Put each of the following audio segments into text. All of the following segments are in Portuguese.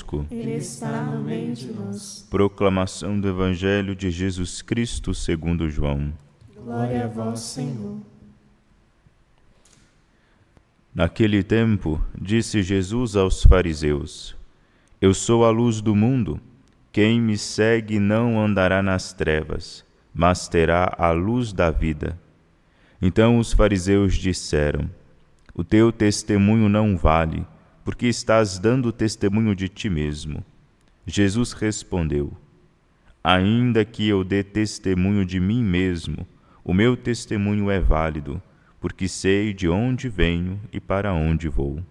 conosco. Ele está no meio de nós. Proclamação do Evangelho de Jesus Cristo segundo João. Glória a vós, Senhor. Naquele tempo, disse Jesus aos fariseus: Eu sou a luz do mundo. Quem me segue não andará nas trevas, mas terá a luz da vida. Então os fariseus disseram: O teu testemunho não vale, porque estás dando testemunho de ti mesmo. Jesus respondeu: Ainda que eu dê testemunho de mim mesmo, o meu testemunho é válido, porque sei de onde venho e para onde vou.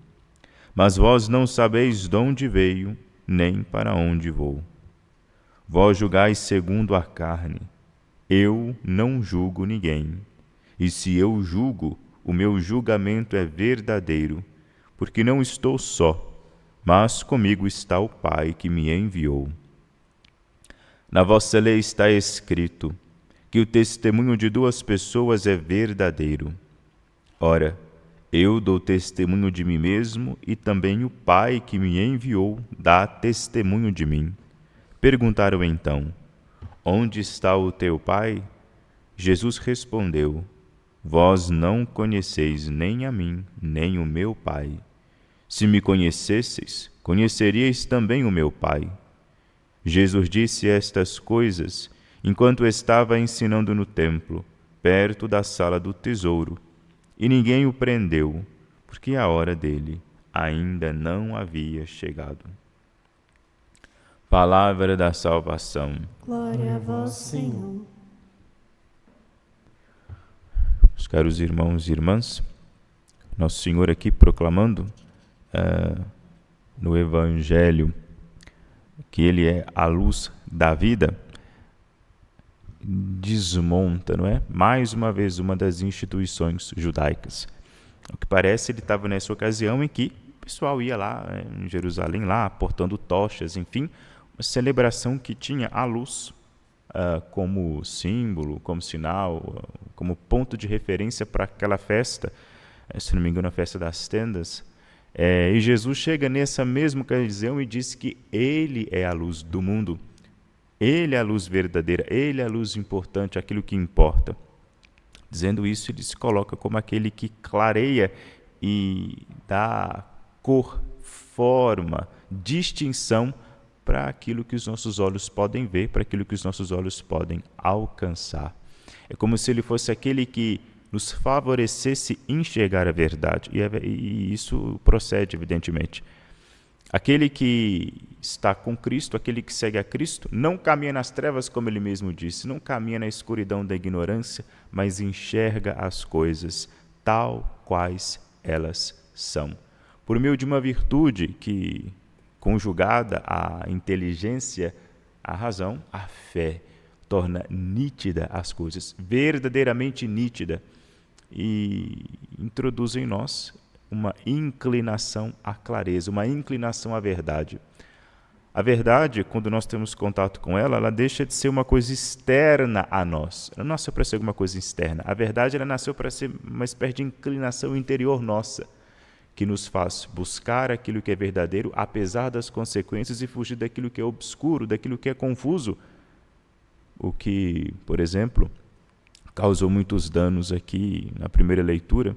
Mas vós não sabeis de onde veio, nem para onde vou. Vós julgais segundo a carne. Eu não julgo ninguém. E se eu julgo, o meu julgamento é verdadeiro, porque não estou só, mas comigo está o Pai que me enviou. Na vossa lei está escrito que o testemunho de duas pessoas é verdadeiro. Ora, eu dou testemunho de mim mesmo e também o Pai que me enviou dá testemunho de mim. Perguntaram então: Onde está o teu Pai? Jesus respondeu: Vós não conheceis nem a mim, nem o meu Pai. Se me conhecesseis, conheceríeis também o meu Pai. Jesus disse estas coisas enquanto estava ensinando no templo, perto da sala do tesouro, e ninguém o prendeu, porque a hora dele ainda não havia chegado. Palavra da salvação. Glória a vós, Senhor. Meus caros irmãos e irmãs, Nosso Senhor aqui proclamando no Evangelho que Ele é a luz da vida, desmonta, não é? Mais uma vez, uma das instituições judaicas. O que parece, ele estava nessa ocasião em que o pessoal ia lá em Jerusalém, lá portando tochas, enfim, uma celebração que tinha a luz como símbolo, como sinal, como ponto de referência para aquela festa, se não me engano, a festa das tendas. E Jesus chega nessa mesma ocasião e diz que Ele é a luz do mundo. Ele é a luz verdadeira, Ele é a luz importante, aquilo que importa. Dizendo isso, ele se coloca como aquele que clareia e dá cor, forma, distinção para aquilo que os nossos olhos podem ver, para aquilo que os nossos olhos podem alcançar. É como se ele fosse aquele que nos favorecesse enxergar a verdade. E isso procede, evidentemente. Aquele que está com Cristo, aquele que segue a Cristo, não caminha nas trevas, como ele mesmo disse, não caminha na escuridão da ignorância, mas enxerga as coisas tal quais elas são. Por meio de uma virtude que, conjugada à inteligência, à razão, à fé, torna nítida as coisas, verdadeiramente nítida, e introduz em nós uma inclinação à clareza, uma inclinação à verdade. A verdade, quando nós temos contato com ela, ela deixa de ser uma coisa externa a nós. Ela não nasceu para ser alguma coisa externa. A verdade, ela nasceu para ser uma espécie de inclinação interior nossa, que nos faz buscar aquilo que é verdadeiro, apesar das consequências, e fugir daquilo que é obscuro, daquilo que é confuso. O que, por exemplo, causou muitos danos aqui na primeira leitura,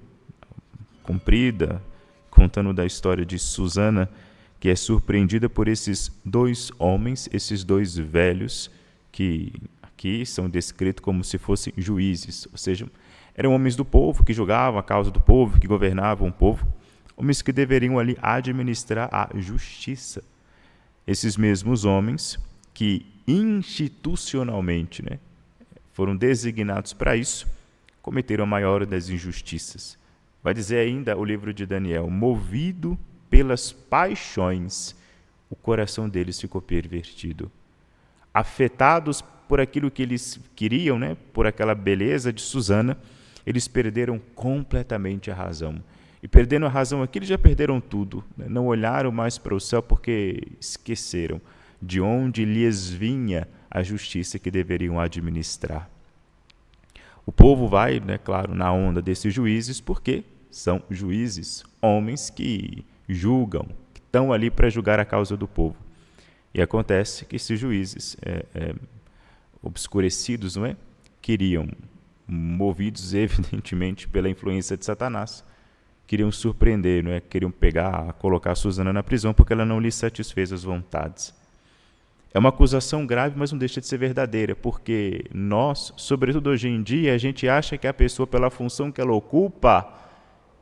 comprida, contando da história de Susana, que é surpreendida por esses dois homens, esses dois velhos, que aqui são descritos como se fossem juízes, ou seja, eram homens do povo, que julgavam a causa do povo, que governavam o povo, homens que deveriam ali administrar a justiça. Esses mesmos homens que institucionalmente, foram designados para isso, cometeram a maior das injustiças. Vai dizer ainda o livro de Daniel: movido pelas paixões, o coração deles ficou pervertido. Afetados por aquilo que eles queriam, por aquela beleza de Susana, eles perderam completamente a razão. E perdendo a razão aqui, eles já perderam tudo. Não olharam mais para o céu porque esqueceram de onde lhes vinha a justiça que deveriam administrar. O povo vai, claro, na onda desses juízes, porque são juízes, homens que julgam, que estão ali para julgar a causa do povo. E acontece que esses juízes obscurecidos, não é? Queriam, movidos evidentemente pela influência de Satanás, queriam surpreender, não é? Queriam pegar, colocar a Susana na prisão porque ela não lhes satisfez as vontades. É uma acusação grave, mas não deixa de ser verdadeira, porque nós, sobretudo hoje em dia, a gente acha que a pessoa, pela função que ela ocupa,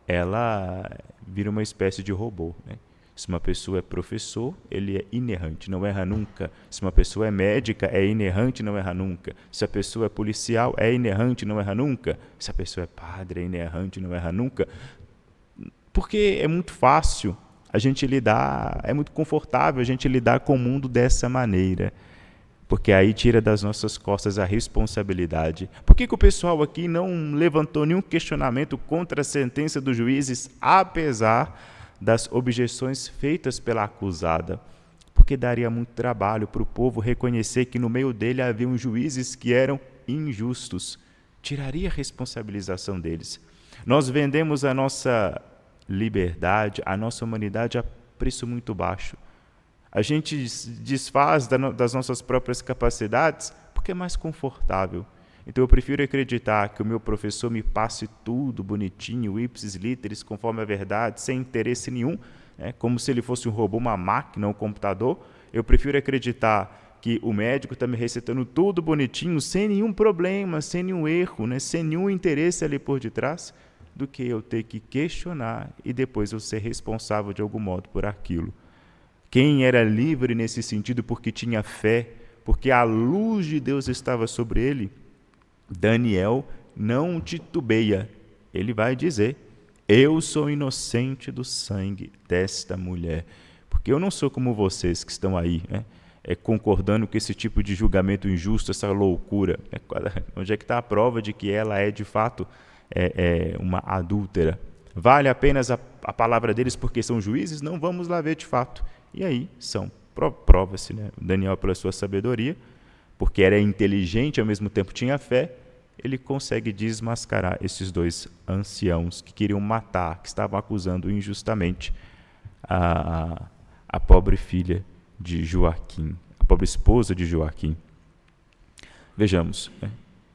ela vira uma espécie de robô, né? Se uma pessoa é professor, ele é inerrante, não erra nunca. Se uma pessoa é médica, é inerrante, não erra nunca. Se a pessoa é policial, é inerrante, não erra nunca. Se a pessoa é padre, é inerrante, não erra nunca. Porque é muito fácil a gente lidar, é muito confortável a gente lidar com o mundo dessa maneira. Porque aí tira das nossas costas a responsabilidade. Por que o pessoal aqui não levantou nenhum questionamento contra a sentença dos juízes, apesar das objeções feitas pela acusada? Porque daria muito trabalho para o povo reconhecer que no meio dele haviam juízes que eram injustos. Tiraria a responsabilização deles. Nós vendemos a nossa liberdade, a nossa humanidade a preço muito baixo. A gente desfaz das nossas próprias capacidades porque é mais confortável. Então eu prefiro acreditar que o meu professor me passe tudo bonitinho, ipsis literis, conforme a verdade, sem interesse nenhum, né? Como se ele fosse um robô, uma máquina, um computador. Eu prefiro acreditar que o médico está me receitando tudo bonitinho, sem nenhum problema, sem nenhum erro, né? Sem nenhum interesse ali por detrás, do que eu ter que questionar e depois eu ser responsável de algum modo por aquilo. Quem era livre nesse sentido porque tinha fé, porque a luz de Deus estava sobre ele, Daniel não titubeia. Ele vai dizer: eu sou inocente do sangue desta mulher. Porque eu não sou como vocês que estão aí, né? Concordando com esse tipo de julgamento injusto, essa loucura. Onde é que está a prova de que ela é de fato uma adúltera? Vale apenas a palavra deles porque são juízes? Não, vamos lá ver de fato. E aí prova-se, né? Daniel, pela sua sabedoria, porque era inteligente e ao mesmo tempo tinha fé, ele consegue desmascarar esses dois anciãos que queriam matar, que estavam acusando injustamente a pobre filha de Joaquim, a pobre esposa de Joaquim. Vejamos, né?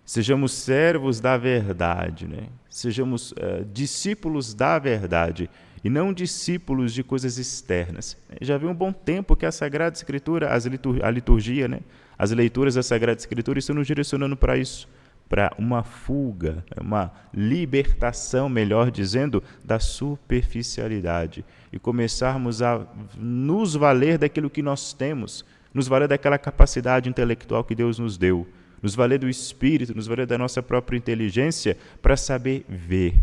Sejamos servos da verdade, né? Sejamos discípulos da verdade e não discípulos de coisas externas. Já havia um bom tempo que a Sagrada Escritura, a liturgia, né? As leituras da Sagrada Escritura estão nos direcionando para isso, para uma fuga, uma libertação, melhor dizendo, da superficialidade e começarmos a nos valer daquilo que nós temos, nos valer daquela capacidade intelectual que Deus nos deu, nos valer do Espírito, nos valer da nossa própria inteligência para saber ver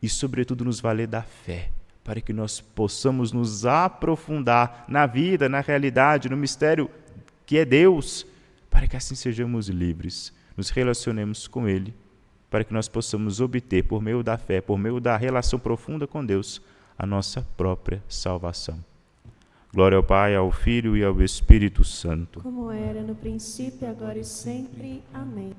e, sobretudo, nos valer da fé, para que nós possamos nos aprofundar na vida, na realidade, no mistério que é Deus, para que assim sejamos livres, nos relacionemos com Ele, para que nós possamos obter, por meio da fé, por meio da relação profunda com Deus, a nossa própria salvação. Glória ao Pai, ao Filho e ao Espírito Santo. Como era no princípio, agora e sempre. Amém.